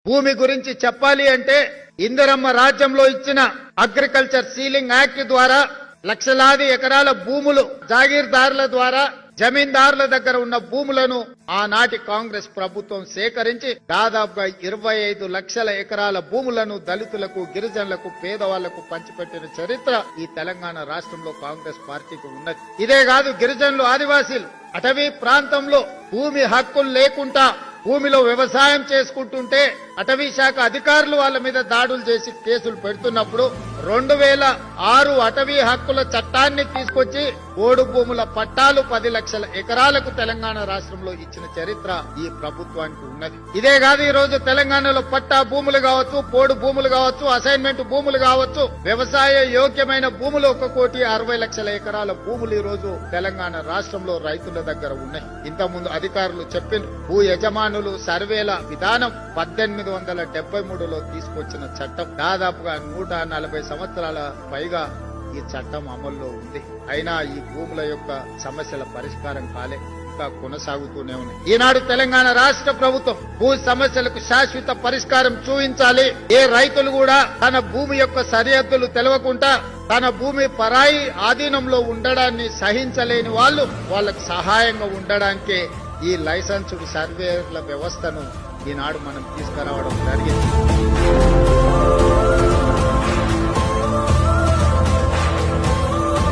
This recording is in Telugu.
భూమి గురించి చెప్పాలి అంటే ఇందిరమ్మ రాజ్యంలో ఇచ్చిన అగ్రికల్చర్ సీలింగ్ యాక్ట్ ద్వారా లక్షలాది ఎకరాల భూములు జాగీర్దారుల ద్వారా జమీందారుల దగ్గర ఉన్న భూములను ఆనాటి కాంగ్రెస్ ప్రభుత్వం సేకరించి దాదాపుగా 25 లక్షల ఎకరాల భూములను దళితులకు, గిరిజనులకు, పేదవాళ్లకు పంచిపెట్టిన చరిత్ర ఈ తెలంగాణ రాష్ట్రంలో కాంగ్రెస్ పార్టీకి ఉన్నది. ఇదే కాదు, గిరిజనులు, ఆదివాసీలు అటవీ ప్రాంతంలో భూమి హక్కులు లేకుండా భూమిలో వ్యవసాయం చేసుకుంటుంటే అటవీ శాఖ అధికారులు వాళ్ళ మీద దాడులు చేసి కేసులు పెడుతున్నప్పుడు 2006 అటవీ హక్కుల చట్టాన్ని తీసుకొచ్చి పోడు భూముల పట్టాలు 10 లక్షల ఎకరాలకు తెలంగాణ రాష్ట్రంలో ఇచ్చిన చరిత్ర ఈ ప్రభుత్వానికి ఉన్నది. ఇదే కాదు, ఈ రోజు తెలంగాణలో పట్టా భూములు కావచ్చు, పోడు భూములు కావచ్చు, అసైన్మెంట్ భూములు కావచ్చు, వ్యవసాయ యోగ్యమైన భూములు 1,60,00,000 ఎకరాల భూములు ఈ రోజు తెలంగాణ రాష్ట్రంలో రైతుల దగ్గర ఉన్నాయి. ఇంతకుముందు అధికారులు చెప్పిన భూ యజమానులు సర్వేల విధానం 1873లో తీసుకొచ్చిన చట్టం. దాదాపుగా 140 సంవత్సరాల పైగా ఈ చట్టం అమల్లో ఉంది. అయినా ఈ భూముల యొక్క సమస్యల పరిష్కారం కాలే, ఇంకా కొనసాగుతూనే ఉన్నాయి. ఈనాడు తెలంగాణ రాష్ట్ర ప్రభుత్వం భూ సమస్యలకు శాశ్వత పరిష్కారం చూపించాలి. ఏ రైతులు కూడా తన భూమి యొక్క సరిహద్దులు తెలవకుండా తన భూమి పరాయి ఆధీనంలో ఉండడాన్ని సహించలేని వాళ్ళు వాళ్ళకు సహాయంగా ఉండడానికే ఈ లైసెన్స్డ్ సర్వేల వ్యవస్థను ఈనాడు మనం తీసుకురావడం జరిగింది.